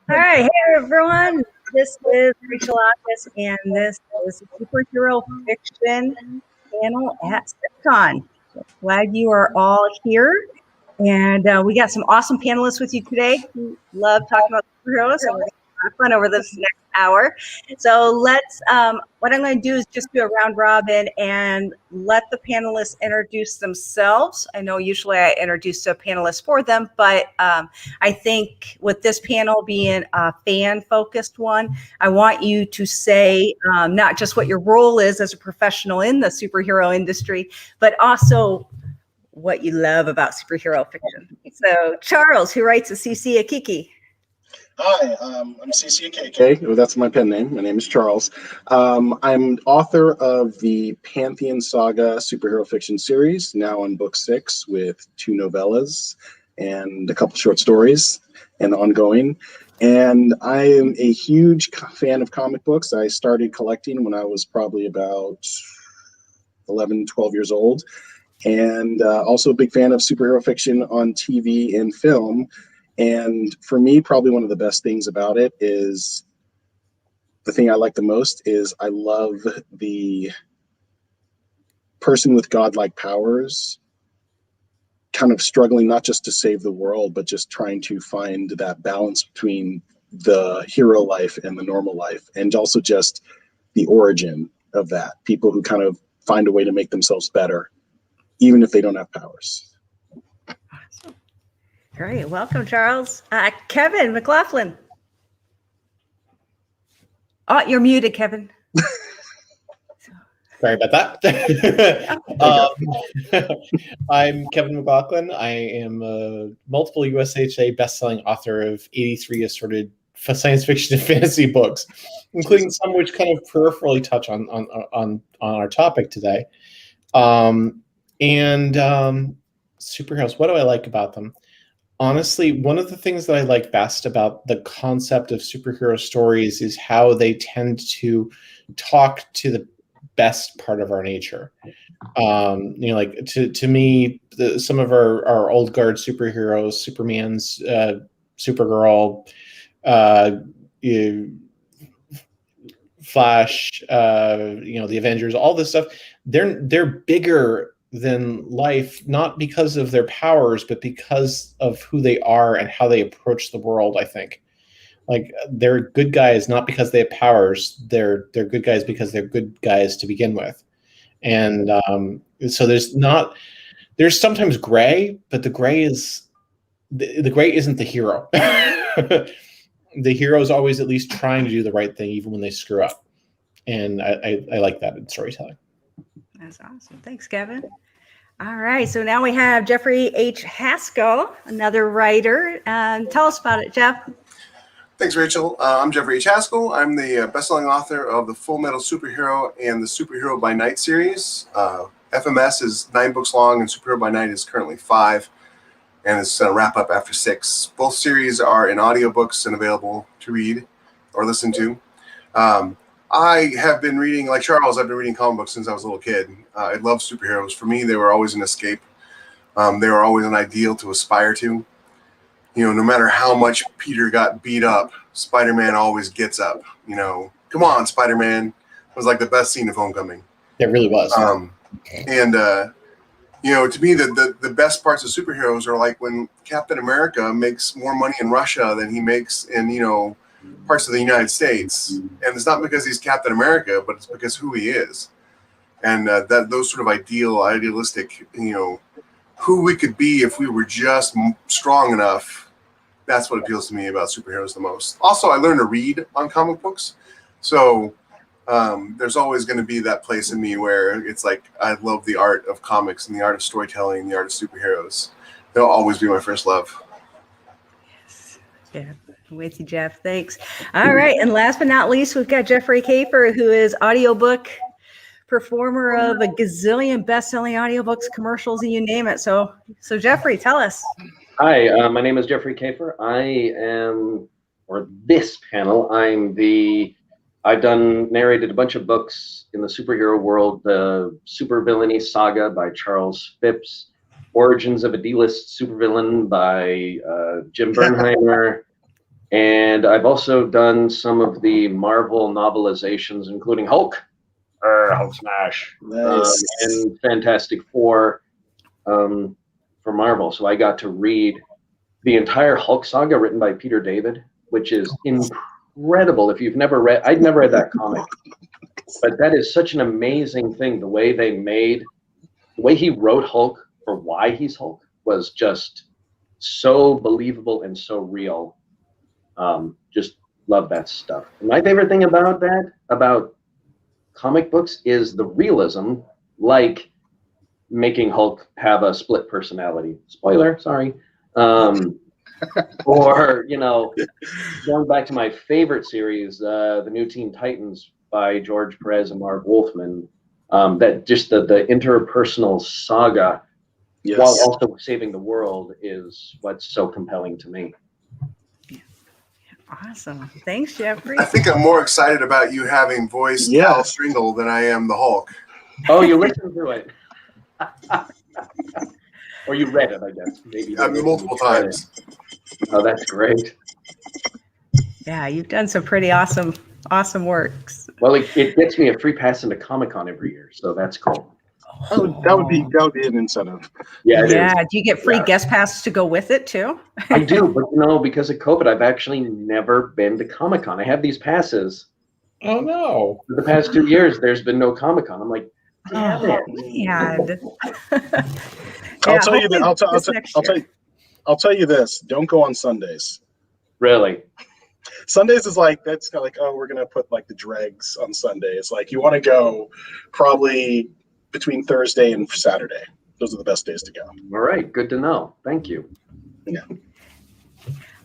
All right, hey everyone. This is Rachel Atkins, and this is a superhero fiction panel at SFFCon. Glad you are all here, and we got some awesome panelists with you today who love talking about superheroes, and we're going to have fun over this next hour. So what I'm going to do is just do a round robin and let the panelists introduce themselves. I know usually I introduce the panelists for them, but I think with this panel being a fan-focused one, I want you to say not just what your role is as a professional in the superhero industry, but also what you love about superhero fiction. So, Charles, who writes a CC Akiki. Hi, I'm CCKK. That's my pen name. My name is Charles. I'm author of the Pantheon Saga superhero fiction series, now on book 6 with 2 novellas and a couple short stories and ongoing. And I am a huge fan of comic books. I started collecting when I was probably about 11, 12 years old. And also a big fan of superhero fiction on TV and film. And for me, probably one of the best things about it is the thing I like the most is I love the person with godlike powers kind of struggling not just to save the world, but just trying to find that balance between the hero life and the normal life, and also just the origin of that. People who kind of find a way to make themselves better, even if they don't have powers. Great. Welcome, Charles. Kevin McLaughlin. Oh, you're muted, Kevin. Sorry about that. I'm Kevin McLaughlin. I am a multiple USHA bestselling author of 83 assorted science fiction and fantasy books, including some which kind of peripherally touch on our topic today. Superheroes, what do I like about them? Honestly, one of the things that I like best about the concept of superhero stories is how they tend to talk to the best part of our nature. Like to me, some of our old guard superheroes, Superman's, Supergirl, Flash, the Avengers, all this stuff, they're bigger than life, not because of their powers, but because of who they are and how they approach the world. I think, like, they're good guys not because they have powers. They're good guys because they're good guys to begin with. And so there's sometimes gray, but the gray isn't the hero. The hero is always at least trying to do the right thing, even when they screw up. And I like that in storytelling. That's awesome. Thanks, Kevin. All right. So now we have Jeffrey H. Haskell, another writer. Tell us about it, Jeff. Thanks, Rachel. I'm Jeffrey H. Haskell. I'm the best-selling author of the Full Metal Superhero and the Superhero by Night series. FMS is 9 books long, and Superhero by Night is currently 5, and it's going to wrap up after 6. Both series are in audiobooks and available to read or listen to. I have been reading, like Charles, I've been reading comic books since I was a little kid. I love superheroes. For me, they were always an escape. They were always an ideal to aspire to. No matter how much Peter got beat up, Spider-Man always gets up. Come on, Spider-Man. It was like the best scene of Homecoming. It really was. To me, the best parts of superheroes are like when Captain America makes more money in Russia than he makes in, parts of the United States. And it's not because he's Captain America, but it's because who he is. And those sort of idealistic, who we could be if we were just strong enough. That's what appeals to me about superheroes the most. Also, I learned to read on comic books. So there's always going to be that place in me where it's like I love the art of comics and the art of storytelling and the art of superheroes. They'll always be my first love. Yes. Yeah. With you, Jeff. Thanks. All right. And last but not least, we've got Jeffrey Kafer, who is audiobook performer of a gazillion best-selling audiobooks, commercials, and you name it. So Jeffrey, tell us. Hi, my name is Jeffrey Kafer. I am, or this panel, I've narrated a bunch of books in the superhero world. The Supervillainy Saga by Charles Phipps, Origins of a D-List Supervillain by Jim Bernheimer, And I've also done some of the Marvel novelizations, including Hulk, Hulk Smash, Nice. and Fantastic Four for Marvel. So I got to read the entire Hulk saga written by Peter David, which is incredible. If you've never read, I'd never read that comic, but that is such an amazing thing. The way he wrote Hulk for why he's Hulk was just so believable and so real. Just love that stuff. And my favorite thing about comic books is the realism, like making Hulk have a split personality. Spoiler, sorry. Or, going back to my favorite series, the New Teen Titans by George Perez and Marv Wolfman, that just the interpersonal saga, Yes. while also saving the world, is what's so compelling to me. Awesome. Thanks, Jeffrey. I think I'm more excited about you having voiced Hal Stringle than I am the Hulk. Oh, you listened to it. Or you read it, I guess. Maybe Multiple times. Oh, that's great. Yeah, you've done some pretty awesome works. Well, it gets me a free pass into Comic-Con every year, so that's cool. Oh, that would be an incentive. Yeah, it is. Do you get free guest passes to go with it too? I do, but because of COVID, I've actually never been to Comic-Con. I have these passes. Oh no! For the past 2 years, there's been no Comic-Con. I'm like, damn it. Man. I'll tell you this. Don't go on Sundays. Really? Sundays is like, that's kind of like, oh, we're gonna put like the dregs on Sundays. Like, you want to go probably between Thursday and Saturday. Those are the best days to go. All right, good to know. Thank you. Yeah.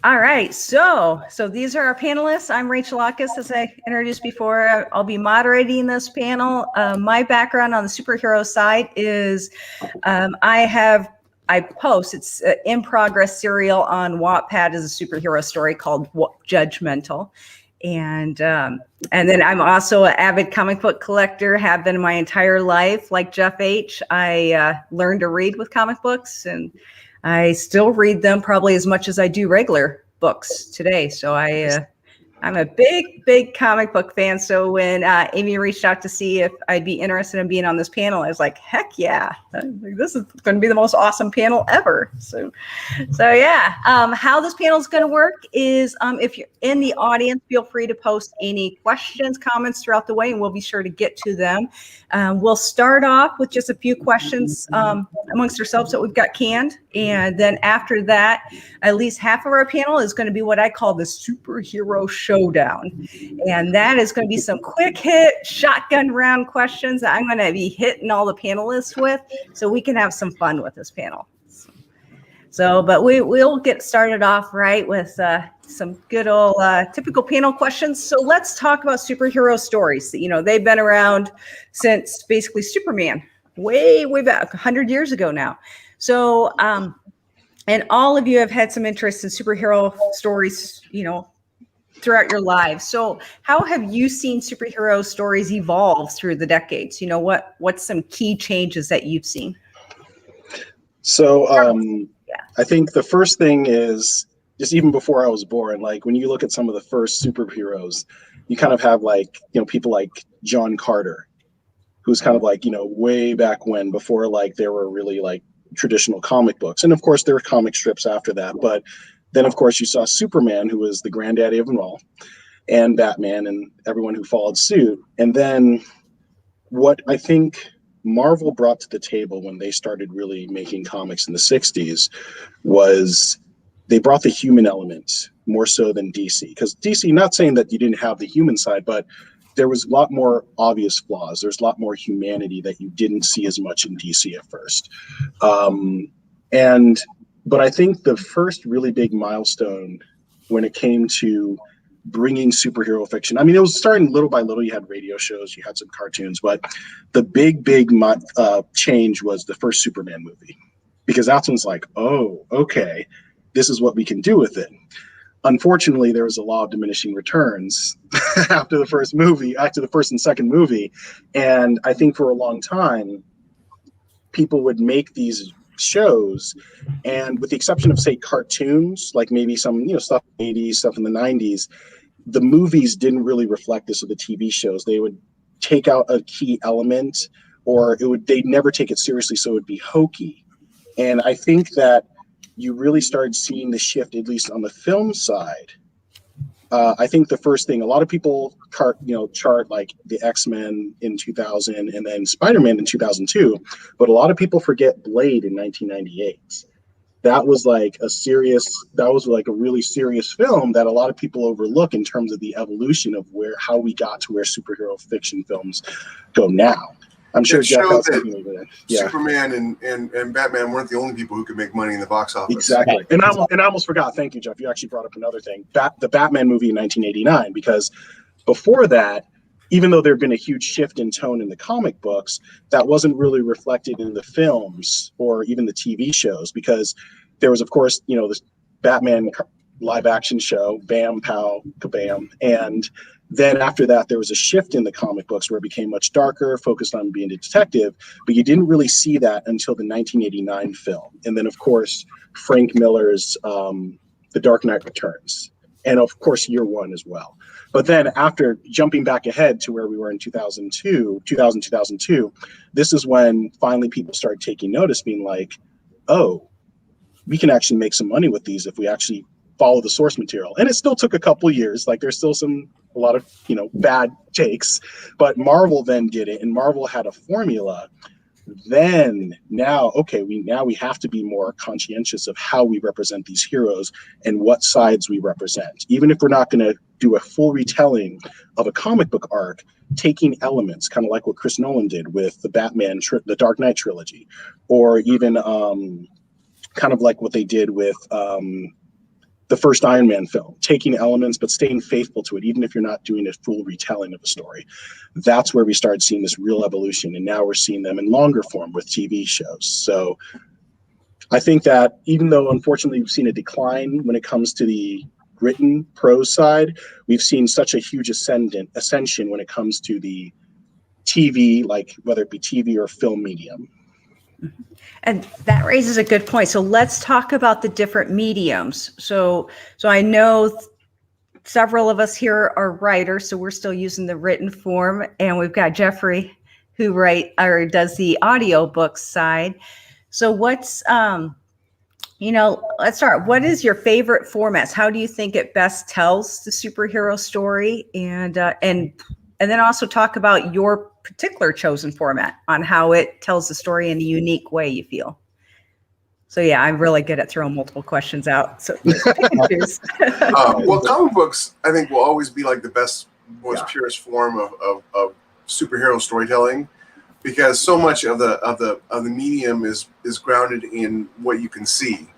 All right, so these are our panelists. I'm Rachel Ackes, as I introduced before. I'll be moderating this panel. My background on the superhero side is I post, it's an in progress serial on Wattpad as a superhero story called Judgmental. And then I'm also an avid comic book collector, have been my entire life. Like Jeff H., I learned to read with comic books, and I still read them probably as much as I do regular books today. So I'm a big comic book fan. So when Amy reached out to see if I'd be interested in being on this panel, I was like, heck yeah, this is going to be the most awesome panel ever. So yeah, how this panel is going to work is if you're in the audience, feel free to post any questions, comments throughout the way, and we'll be sure to get to them. We'll start off with just a few questions amongst ourselves that we've got canned. And then after that, at least half of our panel is going to be what I call the superhero showdown. And that is going to be some quick hit shotgun round questions that I'm going to be hitting all the panelists with so we can have some fun with this panel. But we'll get started off right with some good old typical panel questions. So let's talk about superhero stories. They've been around since basically Superman, way back 100 years ago now. So, and all of you have had some interest in superhero stories, throughout your lives. So how have you seen superhero stories evolve through the decades? What's some key changes that you've seen? So I think the first thing is, just even before I was born, like when you look at some of the first superheroes, you kind of have people like John Carter, who's kind of way back when, before there were really traditional comic books. And of course there were comic strips after that, but then of course you saw Superman, who was the granddaddy of them all, and Batman and everyone who followed suit. And then what I think Marvel brought to the table when they started really making comics in the 60s was they brought the human element more so than DC. Because DC, not saying that you didn't have the human side, but there was a lot more obvious flaws. There's a lot more humanity that you didn't see as much in DC at first. But I think the first really big milestone when it came to bringing superhero fiction, I mean, it was starting little by little. You had radio shows, you had some cartoons, but the big change was the first Superman movie, because that's when it's like, oh, okay, this is what we can do with it. Unfortunately, there was a law of diminishing returns after the first and second movie. And I think for a long time, people would make these shows, and with the exception of, say, cartoons, like maybe some stuff in the 80s, stuff in the 90s, the movies didn't really reflect this, or the TV shows. They would take out a key element, or they'd never take it seriously, so it would be hokey. And I think that you really started seeing the shift, at least on the film side. I think the first thing, a lot of people chart like the X-Men in 2000 and then Spider-Man in 2002, but a lot of people forget Blade in 1998. That was like a really serious film that a lot of people overlook in terms of the evolution of how we got to where superhero fiction films go now. I'm sure Jeff has something over there. Yeah. Superman and Batman weren't the only people who could make money in the box office. Exactly. And I almost forgot. Thank you, Jeff. You actually brought up another thing. The Batman movie in 1989, because before that, even though there had been a huge shift in tone in the comic books, that wasn't really reflected in the films or even the TV shows, because there was, of course, this Batman live action show, Bam, Pow, Kabam. And then after that, there was a shift in the comic books where it became much darker, focused on being a detective, but you didn't really see that until the 1989 film. And then, of course, Frank Miller's The Dark Knight Returns. And, of course, Year One as well. But then after jumping back ahead to where we were in 2002, this is when finally people started taking notice, being like, oh, we can actually make some money with these if we actually follow the source material. And it still took a couple years. Like, there's still a lot of bad takes, but Marvel then did it, and Marvel had a formula. Then now we have to be more conscientious of how we represent these heroes and what sides we represent, even if we're not going to do a full retelling of a comic book arc, taking elements kind of like what Chris Nolan did with the the Dark Knight trilogy, or even kind of like what they did with the first Iron Man film, taking elements but staying faithful to it, even if you're not doing a full retelling of a story. That's where we started seeing this real evolution, and now we're seeing them in longer form with TV shows. So I think that even though unfortunately we've seen a decline when it comes to the written prose side, we've seen such a huge ascension when it comes to the TV, like whether it be TV or film medium. And that raises a good point. So let's talk about the different mediums. So I know several of us here are writers, so we're still using the written form, and we've got Jeffrey who does the audiobooks side. So what's let's start. What is your favorite formats? How do you think it best tells the superhero story? And then also talk about your particular chosen format on how it tells the story in a unique way you feel. So yeah, I'm really good at throwing multiple questions out. So well, comic books, I think, will always be like the best, most purest form of superhero storytelling, because so much of the medium is grounded in what you can see.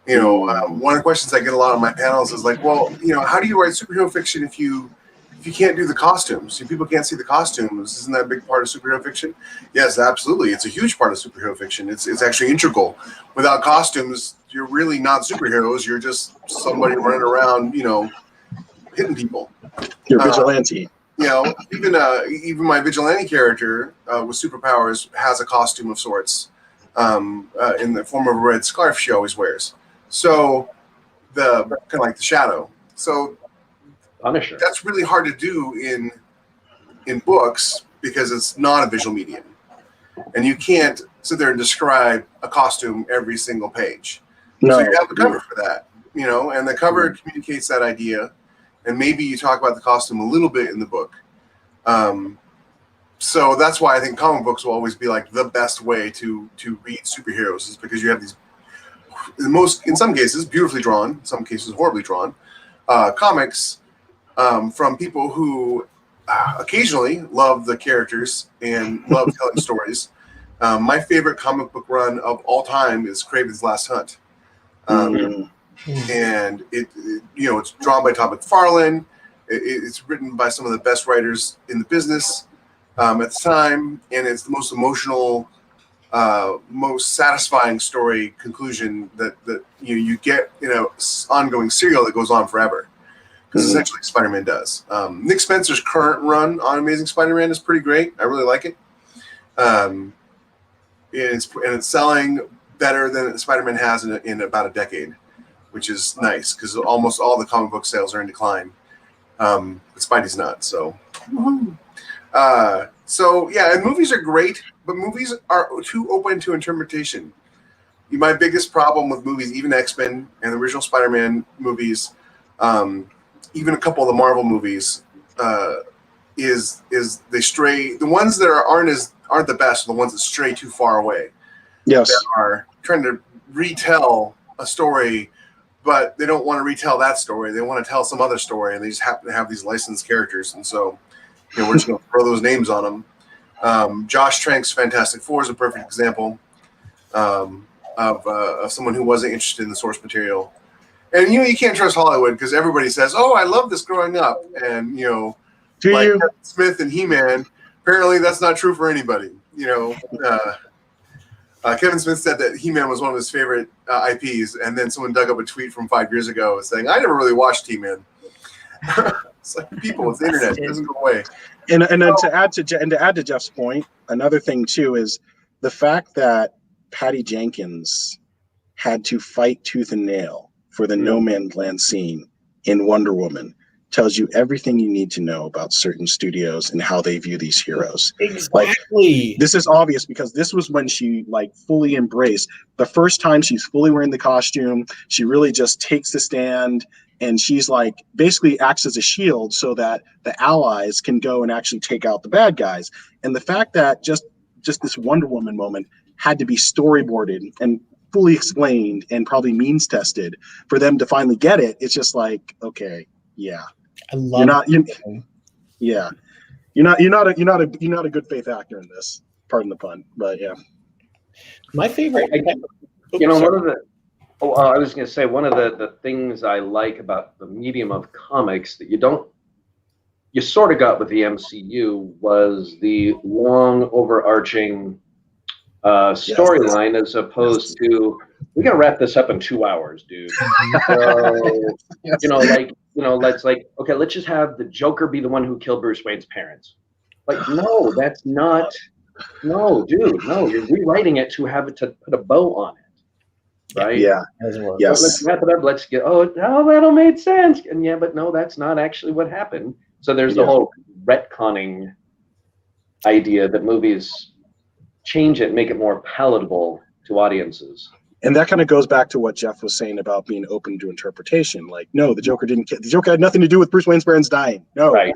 One of the questions I get a lot on my panels is like, well, how do you write superhero fiction if you can't do the costumes? If people can't see the costumes, isn't that a big part of superhero fiction? Yes, absolutely. It's a huge part of superhero fiction. It's actually integral. Without costumes, you're really not superheroes. You're just somebody running around, hitting people. You're a vigilante. Even my vigilante character with superpowers has a costume of sorts in the form of a red scarf she always wears. So kind of like the Shadow. So Punisher. That's really hard to do in books because it's not a visual medium, and you can't sit there and describe a costume every single page. No. So you have the cover for that, and the cover communicates that idea, and maybe you talk about the costume a little bit in the book. So that's why I think comic books will always be like the best way to read superheroes, is because you have these in some cases beautifully drawn, in some cases horribly drawn comics. From people who occasionally love the characters and love telling stories. My favorite comic book run of all time is Kraven's Last Hunt. And it's drawn by Todd McFarlane. It's written by some of the best writers in the business at the time, and it's the most emotional, most satisfying story conclusion that you get in an ongoing serial that goes on forever. Because essentially Spider-Man does. Nick Spencer's current run on Amazing Spider-Man is pretty great. I really like it. And it's selling better than Spider-Man has in about a decade, which is nice because almost all the comic book sales are in decline. But Spidey's not, so. So yeah, and movies are great, but movies are too open to interpretation. My biggest problem with movies, even X-Men and the original Spider-Man movies, even a couple of the Marvel movies, is they stray. The ones that aren't the best are the ones that stray too far away. Yes. That are trying to retell a story, but they don't want to retell that story. They want to tell some other story, and they just happen to have these licensed characters, and so we're just going to throw those names on them. Josh Trank's Fantastic Four is a perfect example of someone who wasn't interested in the source material. And you can't trust Hollywood because everybody says, "Oh, I love this growing up," and Kevin Smith and He-Man. Apparently, that's not true for anybody. Kevin Smith said that He-Man was one of his favorite IPs, and then someone dug up a tweet from 5 years ago saying, "I never really watched He-Man." It's like people with the internet, it doesn't go away. And to add to Jeff's point, another thing too is the fact that Patty Jenkins had to fight tooth and nail for the No Man's Land scene in Wonder Woman tells you everything you need to know about certain studios and how they view these heroes. Exactly. This is obvious because this was when she fully embraced the first time she's fully wearing the costume. She really just takes the stand and she's basically acts as a shield so that the allies can go and actually take out the bad guys. And the fact that just this Wonder Woman moment had to be storyboarded and fully explained and probably means tested for them to finally get it. It's just okay, yeah. I love you're not a good faith actor in this. Pardon the pun, but yeah. My favorite. I was going to say one of the things I like about the medium of comics that you sort of got with the MCU was the long overarching storyline as opposed to we got to wrap this up in 2 hours, dude. So, let's just have the Joker be the one who killed Bruce Wayne's parents. No, that's not. No, dude, no. You're rewriting it to have it to put a bow on it, right? Yeah. Yes. Let's wrap it up. Let's get. That all made sense. And yeah, but no, that's not actually what happened. So there's the whole retconning idea that movies change it, make it more palatable to audiences. And that kind of goes back to what Jeff was saying about being open to interpretation. No, the Joker didn't kill. The Joker had nothing to do with Bruce Wayne's parents dying. No. Right.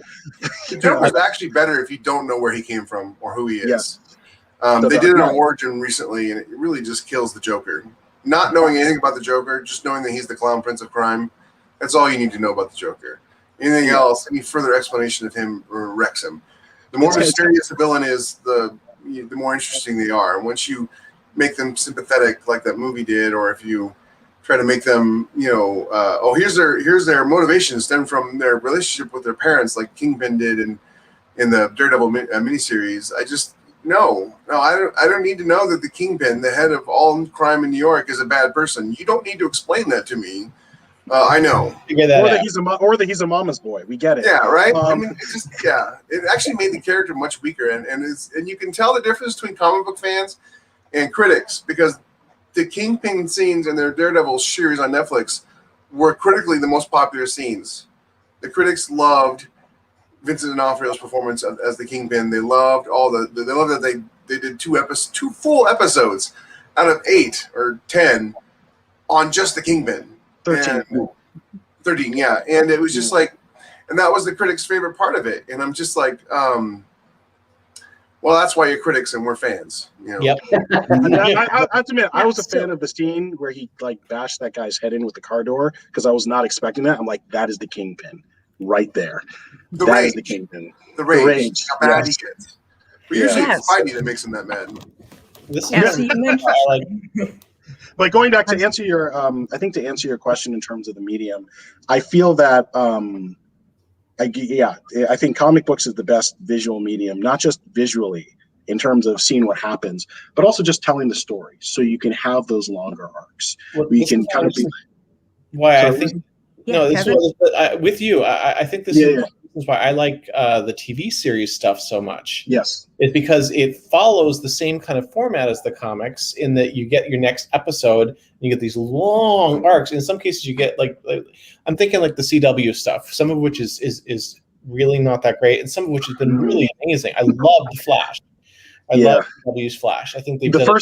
The Joker's actually better if you don't know where he came from or who he is. Yes. They did an origin recently, and it really just kills the Joker. Not knowing anything about the Joker, just knowing that he's the clown prince of crime, that's all you need to know about the Joker. Anything else, any further explanation of him wrecks him. The more mysterious the villain is, the more interesting they are. And once you make them sympathetic like that movie did, or if you try to make them, here's their motivation stem from their relationship with their parents, like Kingpin did in the Daredevil miniseries. I don't need to know that the Kingpin, the head of all crime in New York, is a bad person. You don't need to explain that to me. I know. Or that he's a mama's boy. We get it. Yeah, right. It actually made the character much weaker, and you can tell the difference between comic book fans and critics because the Kingpin scenes in their Daredevil series on Netflix were critically the most popular scenes. The critics loved Vincent D'Onofrio's performance as the Kingpin. They loved they loved that they did two full episodes out of 8 or 10 on just the Kingpin. 13, yeah. And it was just and that was the critics' favorite part of it. And I'm just well, that's why you're critics and we're fans. Yep. I have to admit, I was a fan of the scene where he bashed that guy's head in with the car door because I was not expecting that. I'm that is the Kingpin right there. That is the Kingpin. The rage. How bad he gets. But usually it's Spidey that makes him that mad. This is But going back to answer your, I think to answer your question in terms of the medium, I feel that, I think comic books is the best visual medium, not just visually in terms of seeing what happens, but also just telling the story. So you can have those longer arcs. We can kind of be. Why I think this was, with you. I think this is reasons why I like the TV series stuff so much. Yes. Is because it follows the same kind of format as the comics in that you get your next episode, and you get these long arcs. In some cases, you get like I'm thinking like the CW stuff, some of which is really not that great, and some of which has been really amazing. I love the Flash. I love CW's Flash. I think they've done a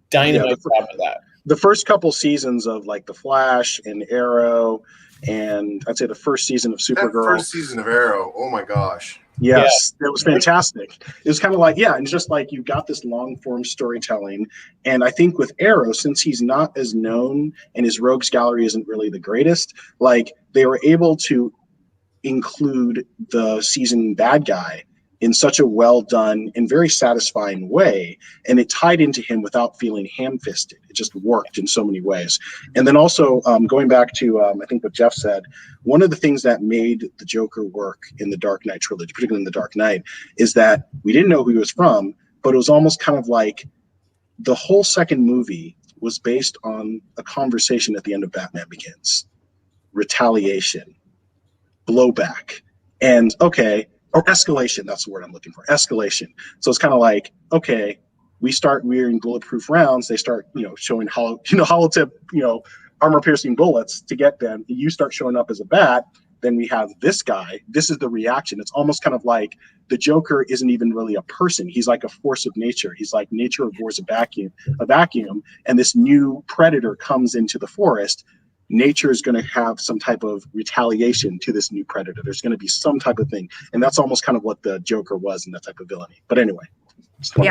dynamite job of that. The first couple seasons of like the Flash and Arrow, and I'd say the first season of Supergirl. That first season of Arrow, oh my gosh. Yes, it was fantastic. It was kind of like, and just like you've got this long form storytelling. And I think with Arrow, since he's not as known and his rogues gallery isn't really the greatest, like they were able to include the seasoned bad guy in such a well done and very satisfying way, and it tied into him without feeling ham-fisted. It just worked in so many ways. And then also going back to I think what Jeff said, one of the things that made the Joker work in the Dark Knight trilogy, particularly in the Dark Knight, is that we didn't know who he was from, but it was almost kind of like the whole second movie was based on a conversation at the end of Batman Begins. Retaliation, blowback, and or escalation, that's the word I'm looking for, escalation. So it's kind of like, okay, we're in bulletproof rounds, they start, showing holotip, armor-piercing bullets to get them, you start showing up as a bat, then we have this guy, this is the reaction. It's almost kind of like the Joker isn't even really a person, he's like a force of nature. He's like nature abhors a vacuum, and this new predator comes into the forest. Nature is going to have some type of retaliation to this new predator. There's going to be some type of thing. And that's almost kind of what the Joker was in that type of villainy. But anyway. So,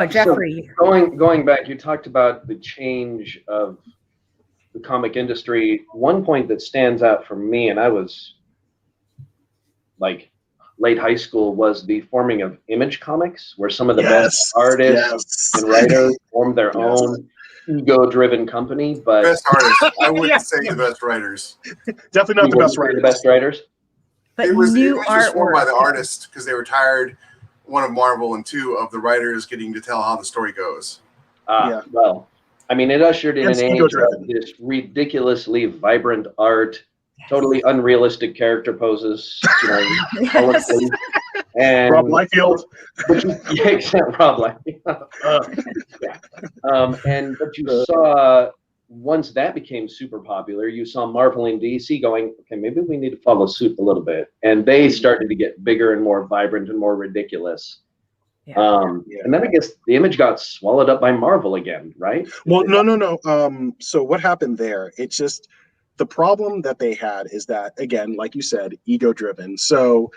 Jeffrey. So going back, you talked about the change of the comic industry. One point that stands out for me, and I was like late high school, was the forming of Image Comics, where some of the best artists and writers formed their own ego-driven company, but best artists. I wouldn't say the best writers. Definitely not the best writers. The best writers. But it was artwork formed by the artists because they were tired, one of Marvel and two of the writers getting to tell how the story goes. Well, I mean, it ushered in an age of this ridiculously vibrant art, totally unrealistic character poses, and Rob Liefeld. Rob Liefeld. But you saw, once that became super popular, you saw Marvel and DC going, okay, maybe we need to follow suit a little bit, and they started to get bigger and more vibrant and more ridiculous. And then I guess the Image got swallowed up by Marvel again, right? Well, no. So what happened there? It's just the problem that they had is that, again, like you said, ego-driven. So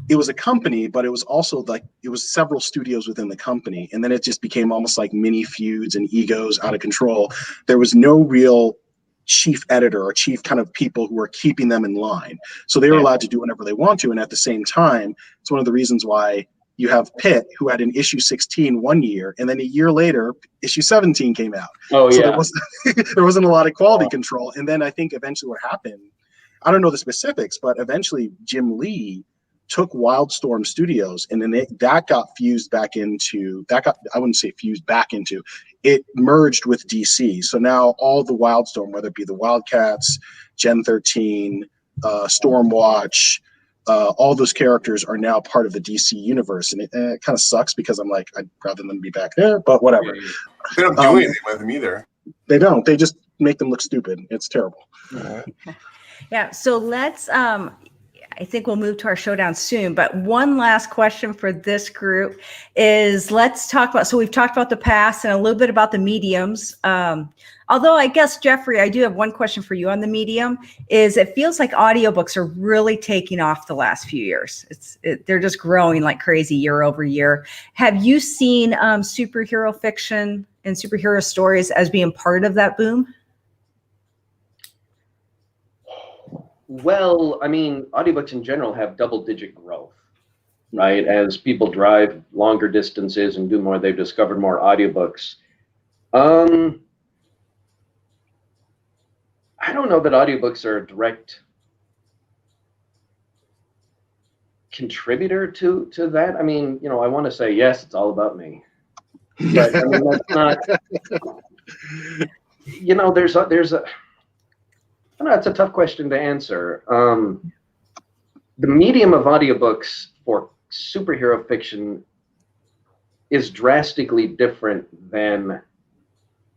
it was a company, but it was also like it was several studios within the company, and then it just became almost like mini feuds and egos out of control. There was no real chief editor or chief kind of people who were keeping them in line, so they were allowed to do whatever they want to. And at the same time, it's one of the reasons why you have Pitt, who had an issue 16 one year, and then a year later, issue 17 came out. So there wasn't a lot of quality control. And then I think eventually what happened, I don't know the specifics, but eventually Jim Lee took Wildstorm Studios, and then that got fused back into, I wouldn't say fused back into, it merged with DC. So now all the Wildstorm, whether it be the Wildcats, Gen 13, Stormwatch, all those characters are now part of the DC universe, and it kind of sucks because I'm like, I'd rather than be back there, but whatever. They don't do anything with them either. They don't. They just make them look stupid. It's terrible. Yeah. So let's. I think we'll move to our showdown soon. But one last question for this group is, let's talk about. So we've talked about the past and a little bit about the mediums. Although I guess, Jeffrey, I do have one question for you on the medium. Is it feels like audiobooks are really taking off the last few years. They're just growing like crazy year over year. Have you seen superhero fiction and superhero stories as being part of that boom? Well, I mean, audiobooks in general have double-digit growth, right? As people drive longer distances and do more, they've discovered more audiobooks. I don't know that audiobooks are a direct contributor to that. I mean, I want to say, yes, it's all about me. But I mean, that's not, there's a, I don't know, it's a tough question to answer. the medium of audiobooks for superhero fiction is drastically different than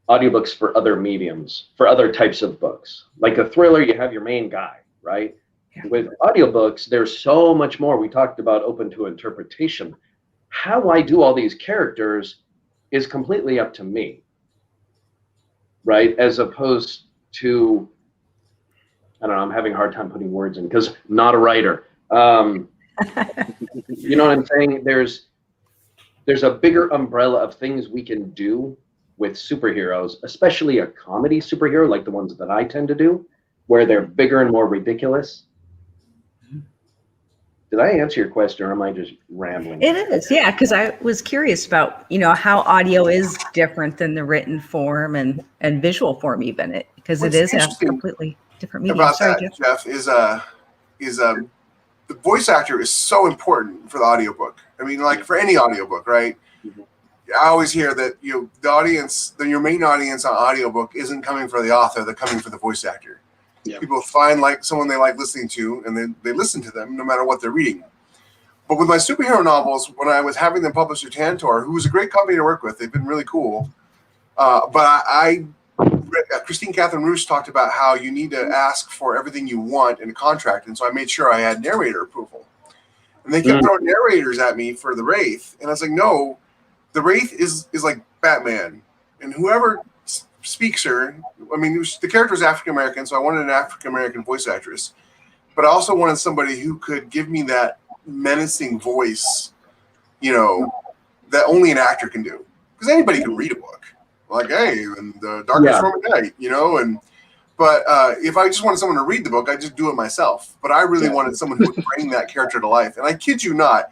audiobooks for other mediums, for other types of books. Like a thriller, you have your main guy, right? Yeah. With audiobooks, there's so much more. We talked about open to interpretation. How I do all these characters is completely up to me, right? As opposed to, I don't know, I'm having a hard time putting words in because I'm not a writer. You know what I'm saying? There's a bigger umbrella of things we can do with superheroes, especially a comedy superhero like the ones that I tend to do, where they're bigger and more ridiculous. Did I answer your question, or am I just rambling? It is, yeah, because I was curious about, how audio is different than the written form and visual form even, because it is a completely different medium. About Sorry, that, Jeff, is the voice actor is so important for the audiobook. I mean, like for any audiobook, right? Mm-hmm. I always hear that the audience, your main audience on audiobook isn't coming for the author; they're coming for the voice actor. Yeah. People find like someone they like listening to, and then they listen to them no matter what they're reading. But with my superhero novels, when I was having them published through Tantor, who was a great company to work with, they've been really cool. But I Christine Catherine Roos talked about how you need to ask for everything you want in a contract, and so I made sure I had narrator approval. And they kept throwing narrators at me for the Wraith, and I was like, no, the Wraith is like Batman, and whoever speaks her, I mean, the character is African American, so I wanted an African American voice actress, but I also wanted somebody who could give me that menacing voice, that only an actor can do, because anybody can read a book. Like, hey, and the darkest room at night, But if I just wanted someone to read the book, I just do it myself. But I really wanted someone who would bring that character to life. And I kid you not,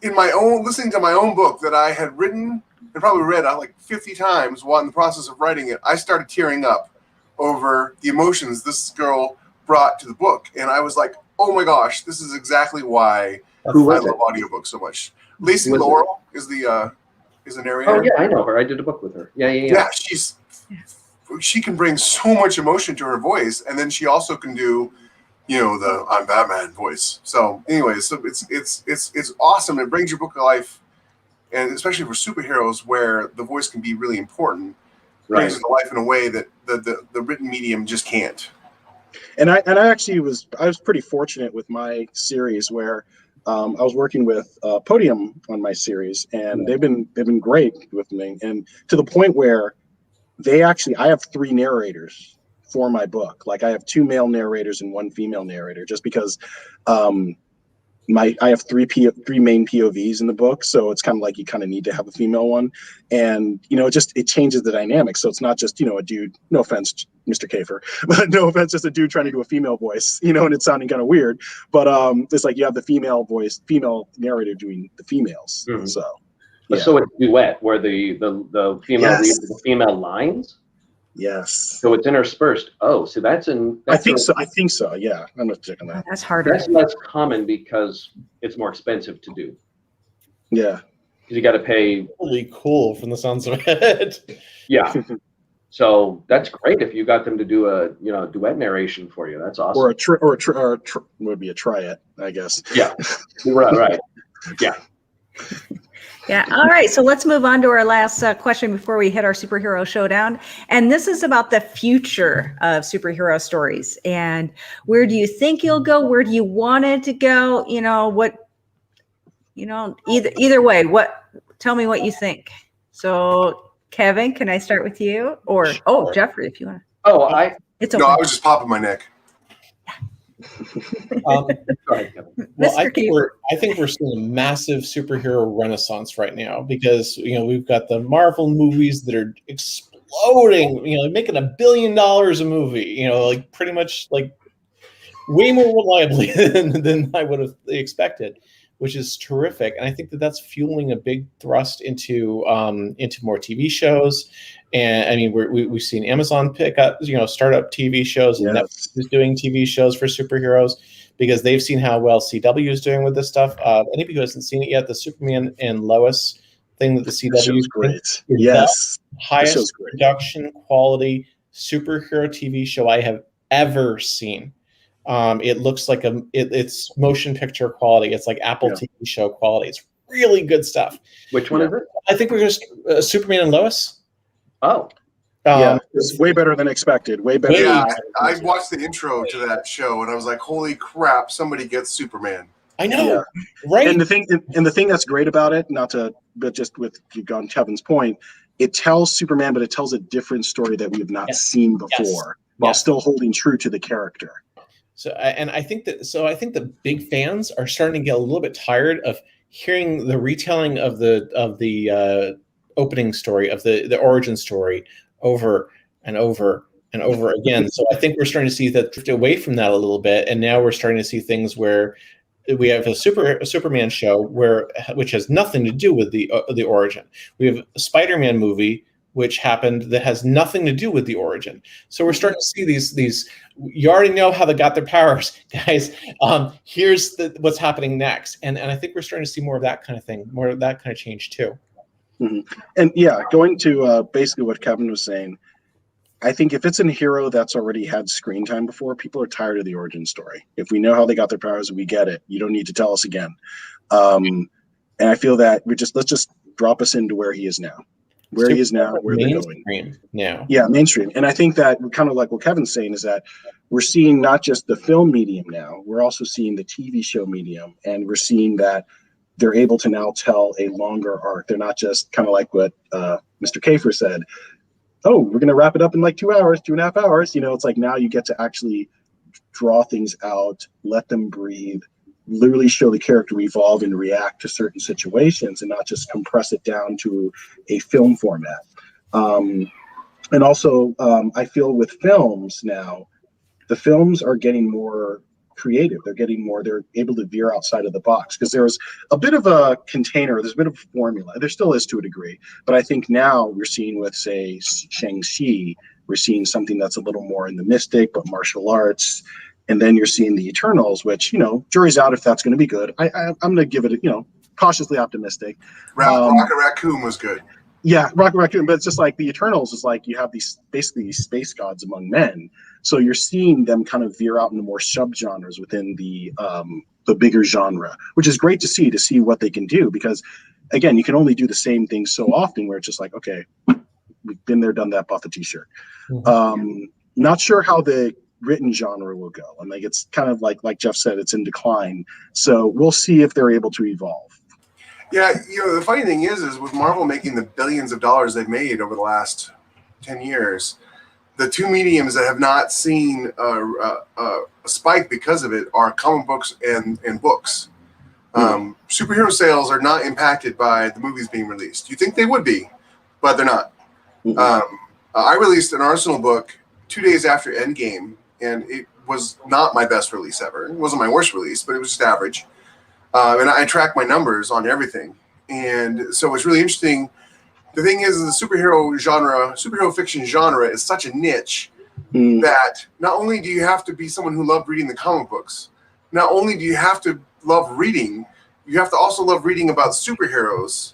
listening to my own book that I had written and probably read like 50 times while in the process of writing it, I started tearing up over the emotions this girl brought to the book. And I was like, oh my gosh, this is exactly why I love audiobooks so much. Lacey Laurel is the narrator. Oh yeah, I know her. I did a book with her. Yeah. She can bring so much emotion to her voice, and then she also can do, the I'm Batman voice. So, anyways, so it's awesome. It brings your book to life, and especially for superheroes, where the voice can be really important, brings it to life in a way that the written medium just can't. And I actually was pretty fortunate with my series where I was working with Podium on my series, and they've been great with me, and to the point where I have 3 narrators for my book. Like I have 2 male narrators and 1 female narrator, just because I have 3 main POVs in the book, so it's kind of like you kind of need to have a female one, and it changes the dynamic. So it's not just a dude. No offense, Mr. Kafer, but no offense, just a dude trying to do a female voice, and it's sounding kind of weird. But it's like you have the female narrator doing the females. Mm-hmm. So it's duet where the female reads the female lines. Yes. So it's interspersed. Oh, so I think so. Yeah, I'm not checking that. That's harder. That's less common because it's more expensive to do. Yeah. Because you got to pay. Really cool from the sounds of it. Yeah. So that's great if you got them to do a duet narration for you. That's awesome. Or would be a triet, I guess. Yeah. Right. Yeah. Yeah. All right. So let's move on to our last question before we hit our superhero showdown. And this is about the future of superhero stories. And where do you think you'll go? Where do you want it to go? Either way, tell me what you think. So Kevin, can I start with you? Or, Jeffrey, if you want to. It's okay. No, I was just popping my neck. Sorry, Kevin. Well, I think we're seeing a massive superhero renaissance right now because we've got the Marvel movies that are exploding. Making $1 billion a movie. Like pretty much like way more reliably than I would have expected, which is terrific. And I think that's fueling a big thrust into more TV shows. And I mean, we've seen Amazon pick up, startup TV shows, and Netflix is doing TV shows for superheroes because they've seen how well CW is doing with this stuff. Anybody who hasn't seen it yet, the Superman and Lois thing that the CW is great. Yes, the highest production quality superhero TV show I have ever seen. It looks like it's motion picture quality. It's like Apple Yeah. TV show quality. It's really good stuff. Which one is it? I think we're just Superman and Lois. Oh, Yeah, it's way better than expected. Way better. Yeah, than I watched the intro to that show and I was like, holy crap, somebody gets Superman. I know, Yeah. right? And the thing that's great about it, but just with on Kevin's point, it tells Superman, but it tells a different story that we have not seen before, while still holding true to the character. So, and I think the big fans are starting to get a little bit tired of hearing the retelling of the opening story, of the origin story, over and over and over again. So I think we're starting to see that drift away from that a little bit, and now we're starting to see things where we have a Superman show which has nothing to do with the origin. We have a Spider-Man movie which happened that has nothing to do with the origin. So we're starting to see these. You already know how they got their powers, guys. Here's what's happening next, and I think we're starting to see more of that kind of thing, more of that kind of change too. Mm-hmm. And yeah, going to basically what Kevin was saying, I think if it's a hero that's already had screen time before, people are tired of the origin story. If we know how they got their powers, we get it. You don't need to tell us again. And I feel that let's just drop us into where he is now. Where he is now, where they're going. Now. Yeah, mainstream. And I think that kind of like what Kevin's saying is that we're seeing not just the film medium now, we're also seeing the TV show medium, and we're seeing that they're able to now tell a longer arc. They're not just kind of like what Mr. Kafer said, oh, we're going to wrap it up in like 2 hours, 2.5 hours. It's like now you get to actually draw things out, let them breathe, literally show the character evolve and react to certain situations, and not just compress it down to a film format. And also, I feel with films now, the films are getting more creative. They're able to veer outside of the box, because there was a bit of a container, there's a bit of a formula. There still is to a degree, but I think now we're seeing with, say, Shang-Chi, we're seeing something that's a little more in the mystic, but martial arts. And then you're seeing the Eternals, which, jury's out if that's going to be good. I'm going to give it, cautiously optimistic. Rocket Raccoon was good. Yeah, Rocket Raccoon, but it's just like the Eternals is like you have these space gods among men. So you're seeing them kind of veer out into more subgenres within the bigger genre, which is great to see what they can do, because again, you can only do the same thing so often where it's just like, okay, we've been there, done that, bought the t-shirt. Mm-hmm. Not sure how the written genre will go. And like it's kind of like Jeff said, it's in decline. So we'll see if they're able to evolve. Yeah, the funny thing is with Marvel making the billions of dollars they've made over the last 10 years, the two mediums that have not seen a spike because of it are comic books and books. Mm-hmm. Superhero sales are not impacted by the movies being released. You think they would be, but they're not. Mm-hmm. I released an Arsenal book 2 days after Endgame, and it was not my best release ever. It wasn't my worst release, but it was just average. And I track my numbers on everything. And so it's really interesting. The thing is, the superhero fiction genre is such a niche that not only do you have to be someone who loved reading the comic books, not only do you have to love reading, you have to also love reading about superheroes,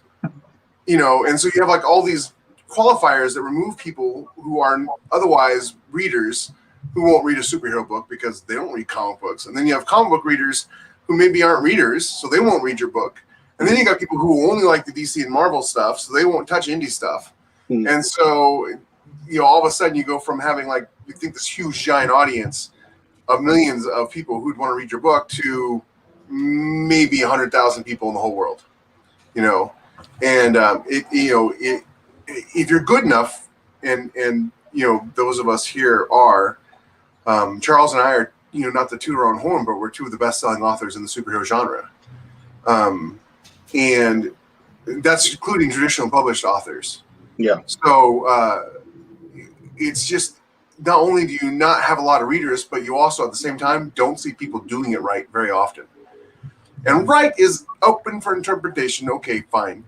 and so you have like all these qualifiers that remove people who are otherwise readers who won't read a superhero book because they don't read comic books. And then you have comic book readers who maybe aren't readers, so they won't read your book. And then you got people who only like the DC and Marvel stuff, so they won't touch indie stuff. Mm. And so, all of a sudden you go from having you think this huge giant audience of millions of people who'd want to read your book to maybe 100,000 people in the whole world, and if you're good enough, and those of us here are, Charles and I are, not to toot our own horn, but we're two of the best-selling authors in the superhero genre. And that's including traditional published authors. Yeah. So it's just, not only do you not have a lot of readers, but you also at the same time don't see people doing it right very often. And right is open for interpretation. Okay, fine.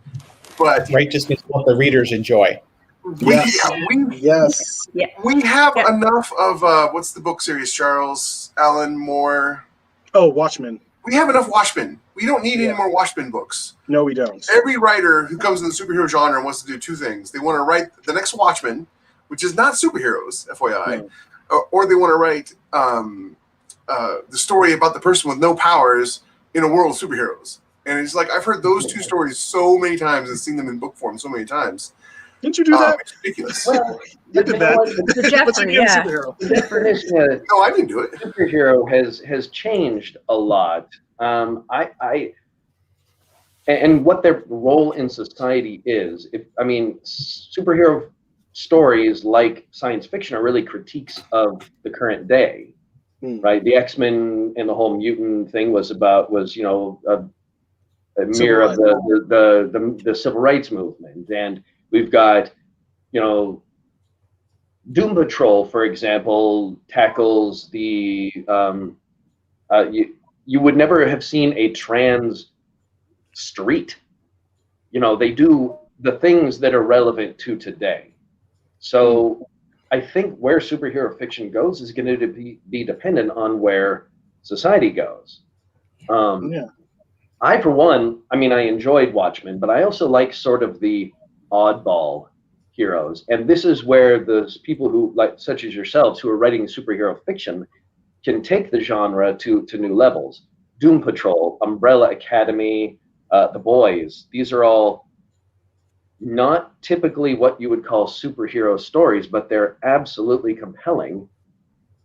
But right just means what the readers enjoy. We have enough of what's the book series, Charles, Alan Moore? Oh, Watchmen. We have enough Watchmen. We don't need any more Watchmen books. No, we don't. Every writer who comes in the superhero genre wants to do two things. They want to write the next Watchmen, which is not superheroes, FYI, or they want to write the story about the person with no powers in a world of superheroes. And it's like I've heard those two stories so many times and seen them in book form so many times. Didn't you do that? It's ridiculous. Well, You did that. So Jeffrey, yeah. the definition of No, I didn't do it. superhero has changed a lot. And what their role in society is. Superhero stories like science fiction are really critiques of the current day, right? The X-Men and the whole mutant thing was a mirror of the civil rights movement. And we've got, Doom Patrol, for example, tackles the you would never have seen a trans street. They do the things that are relevant to today. So I think where superhero fiction goes is going to be dependent on where society goes. I, for one, I enjoyed Watchmen, but I also like sort of the oddball heroes. And this is where those people who, such as yourselves, who are writing superhero fiction, can take the genre to new levels. Doom Patrol, Umbrella Academy, The Boys, these are all not typically what you would call superhero stories, but they're absolutely compelling.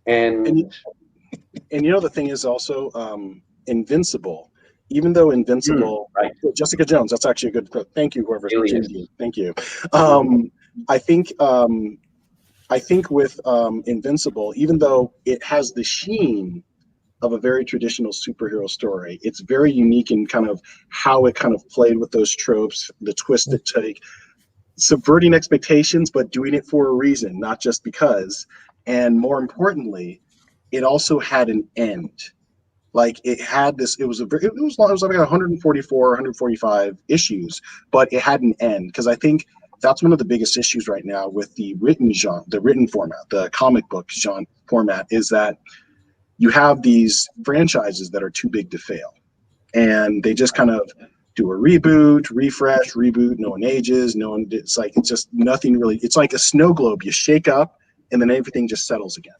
And the thing is also Invincible. Even though Invincible, right. Jessica Jones, that's actually a good quote. Thank you, whoever's Alias. Thank you. I think with Invincible, even though it has the sheen of a very traditional superhero story, it's very unique in kind of how it kind of played with those tropes, the twist it took, subverting expectations, but doing it for a reason, not just because. And more importantly, it also had an end. Like it had this, it was like 144, 145 issues, but it had an end. Because I think that's one of the biggest issues right now with the written genre, the written format, the comic book genre format, is that you have these franchises that are too big to fail. And they just kind of do a reboot, refresh, reboot, no one ages, it's just nothing really, it's like a snow globe. You shake up and then everything just settles again.